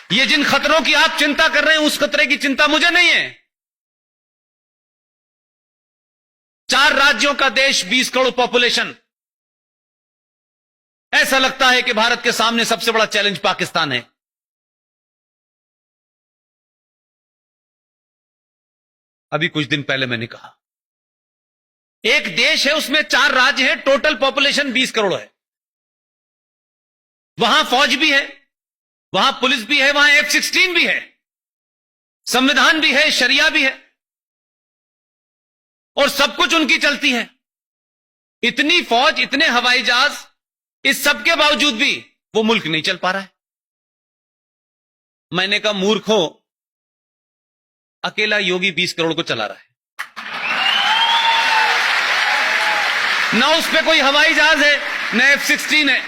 ये जिन खतरों की आप चिंता कर रहे हैं उस खतरे की चिंता मुझे नहीं है। 4 राज्यों का देश, 20 करोड़ पॉपुलेशन। ऐसा लगता है कि भारत के सामने सबसे बड़ा चैलेंज पाकिस्तान है। अभी कुछ दिन पहले मैंने कहा, एक देश है उसमें 4 राज्य हैं, टोटल पॉपुलेशन 20 करोड़ है। वहां फौज भी है, वहां पुलिस भी है, वहां F-16 भी है, संविधान भी है, शरिया भी है, और सब कुछ उनकी चलती है। इतनी फौज, इतने हवाई जहाज, इस सब के बावजूद भी वो मुल्क नहीं चल पा रहा है। मैंने कहा, मूर्खों, अकेला योगी 20 करोड़ को चला रहा है। ना उस पे कोई हवाई जहाज है, ना F-16 है।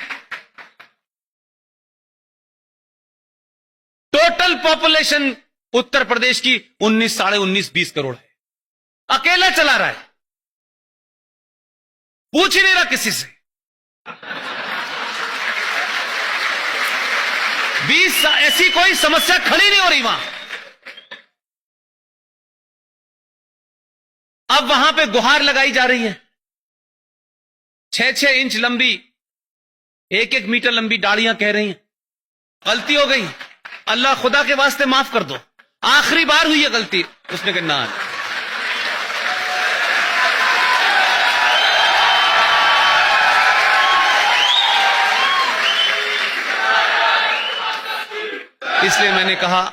टोटल पॉपुलेशन उत्तर प्रदेश की 19, साढ़े 19, 20 करोड़ है। अकेला चला रहा है, पूछ ही नहीं रहा किसी से। 20, ऐसी कोई समस्या खड़ी नहीं हो रही वहां। अब वहां पे गुहार लगाई जा रही है, 6-6 इंच लंबी, 1-1 मीटर लंबी डालियां कह रही हैं गलती हो गई, अल्लाह खुदा के वास्ते माफ कर दो, आखिरी बार हुई है गलती। उसने कहा ना, इसलिए मैंने कहा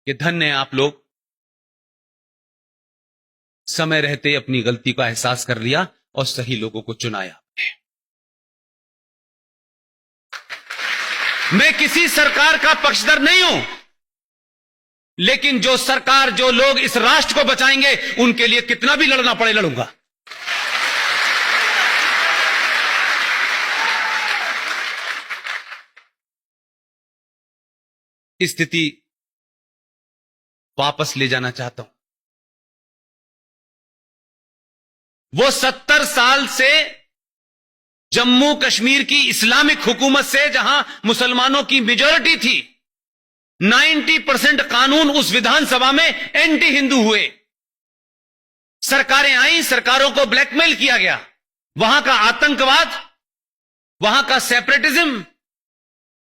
कि धन्य है आप लोग, समय रहते अपनी गलती का एहसास कर लिया और सही लोगों को चुनाया। मैं किसी सरकार का पक्षधर नहीं हूं, लेकिन जो सरकार, जो लोग इस राष्ट्र को बचाएंगे, उनके लिए कितना भी लड़ना पड़े लड़ूंगा। स्थिति वापस ले जाना चाहता हूं। वो 70 साल से जम्मू कश्मीर की इस्लामिक हुकूमत से, जहां मुसलमानों की मेजॉरिटी थी, 90% कानून उस विधानसभा में एंटी हिंदू हुए। सरकारें आई, सरकारों को ब्लैकमेल किया गया, वहां का आतंकवाद, वहां का सेपरेटिज्म,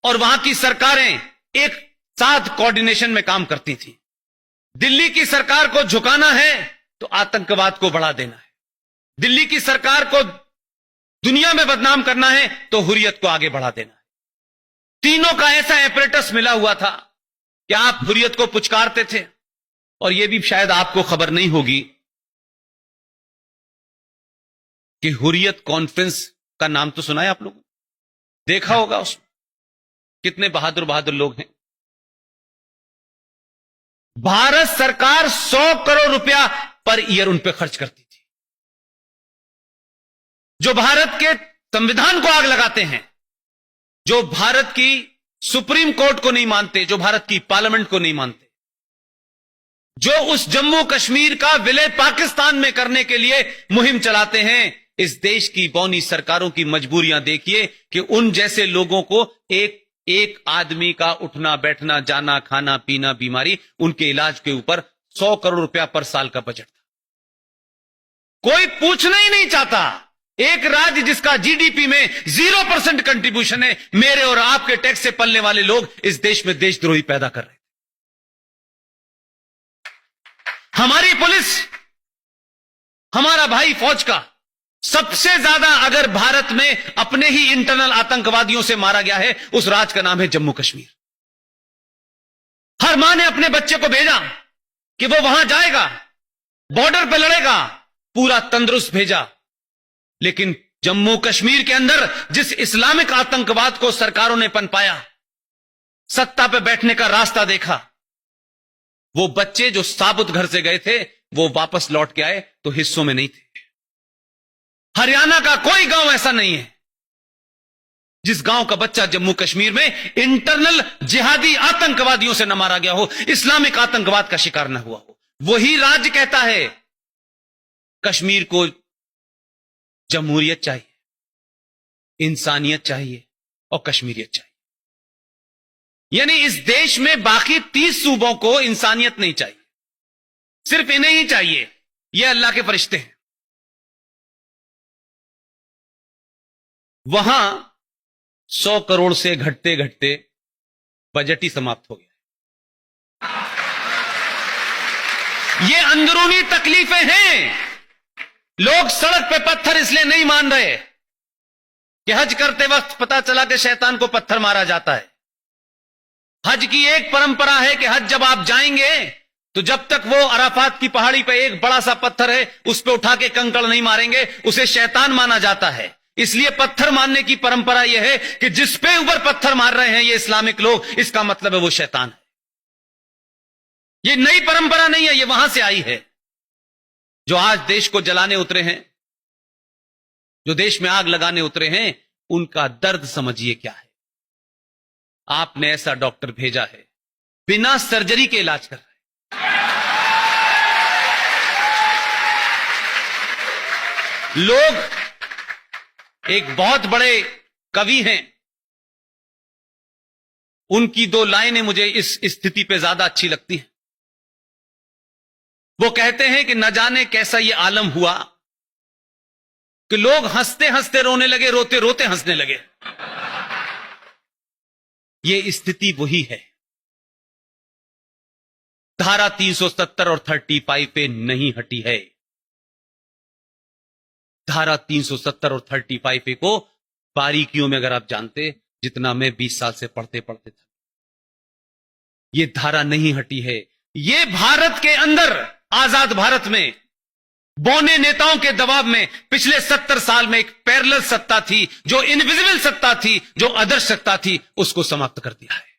और वहां की सरकारें एक साथ कोऑर्डिनेशन में काम करती थी। दिल्ली की सरकार को झुकाना है तो आतंकवाद को बढ़ा देना है, दिल्ली की सरकार को दुनिया में बदनाम करना है तो हुर्रियत को आगे बढ़ा देना है। तीनों का ऐसा एपरेटस मिला हुआ था कि आप हुर्रियत को पुचकारते थे। और यह भी शायद आपको खबर नहीं होगी कि हुर्रियत कॉन्फ्रेंस का नाम तो सुना है आप लोगों, देखा होगा उसमें कितने बहादुर बहादुर लोग हैं। भारत सरकार 100 करोड़ रुपया पर ईयर उन पे खर्च करती थी, जो भारत के संविधान को आग लगाते हैं, जो भारत की सुप्रीम कोर्ट को नहीं मानते, जो भारत की पार्लियामेंट को नहीं मानते, जो उस जम्मू कश्मीर का विलय पाकिस्तान में करने के लिए मुहिम चलाते हैं। इस देश की बौनी सरकारों की मजबूरियां देखिए कि उन जैसे लोगों को एक आदमी का उठना बैठना, जाना, खाना पीना, बीमारी, उनके इलाज के ऊपर 100 करोड़ रुपया पर साल का बजट था। कोई पूछना ही नहीं चाहता। एक राज्य जिसका जीडीपी में 0% कंट्रीब्यूशन है, मेरे और आपके टैक्स से पलने वाले लोग इस देश में देशद्रोही पैदा कर रहे हैं। हमारी पुलिस, हमारा भाई फौज का सबसे ज्यादा अगर भारत में अपने ही इंटरनल आतंकवादियों से मारा गया है, उस राज्य का नाम है जम्मू कश्मीर। हर मां ने अपने बच्चे को भेजा कि वो वहां जाएगा, बॉर्डर पे लड़ेगा, पूरा तंदुरुस्त भेजा। लेकिन जम्मू कश्मीर के अंदर जिस इस्लामिक आतंकवाद को सरकारों ने पनपाया, सत्ता पे बैठने का रास्ता देखा, वो बच्चे जो साबुत घर से गए थे वो वापस लौट के आए तो हिस्सों में नहीं थे। हरियाणा का कोई गांव ऐसा नहीं है जिस गांव का बच्चा जम्मू कश्मीर में इंटरनल जिहादी आतंकवादियों से न मारा गया हो, इस्लामिक आतंकवाद का शिकार न हुआ हो। वही राज्य कहता है कश्मीर को जमहूरियत चाहिए, इंसानियत चाहिए और कश्मीरियत चाहिए। यानी इस देश में बाकी 30 सूबों को इंसानियत नहीं चाहिए, सिर्फ इन्हें ही चाहिए। ये अल्लाह के फरिश्ते हैं। वहां 100 करोड़ से घटते घटते बजट ही समाप्त हो गया। ये अंदरूनी तकलीफें हैं। लोग सड़क पे पत्थर इसलिए नहीं मान रहे कि हज करते वक्त पता चला कि शैतान को पत्थर मारा जाता है। हज की एक परंपरा है कि हज जब आप जाएंगे तो जब तक वो अराफात की पहाड़ी पे एक बड़ा सा पत्थर है उस पे उठा के कंकड़ नहीं मारेंगे, उसे शैतान माना जाता है। इसलिए पत्थर मारने की परंपरा यह है कि जिस पे ऊपर पत्थर मार रहे हैं ये इस्लामिक लोग, इसका मतलब है वो शैतान है। ये नई परंपरा नहीं है, ये वहां से आई है। जो आज देश को जलाने उतरे हैं, जो देश में आग लगाने उतरे हैं, उनका दर्द समझिए क्या है। आपने ऐसा डॉक्टर भेजा है बिना सर्जरी के इलाज कर रहे हैं। लोग, एक बहुत बड़े कवि हैं, उनकी 2 लाइनें मुझे इस स्थिति पे ज्यादा अच्छी लगती हैं। वो कहते हैं कि न जाने कैसा ये आलम हुआ कि लोग हंसते हंसते रोने लगे, रोते रोते हंसने लगे। ये स्थिति वही है। धारा 370 और 35 पे नहीं हटी है। धारा 370 और 35 पे को बारीकियों में अगर आप जानते, जितना मैं 20 साल से पढ़ते पढ़ते था, ये धारा नहीं हटी है। ये भारत के अंदर, आजाद भारत में बौने नेताओं के दबाव में पिछले 70 साल में एक पैरेलल सत्ता थी, जो इनविजिबल सत्ता थी, जो अदर्श सत्ता थी, उसको समाप्त कर दिया है।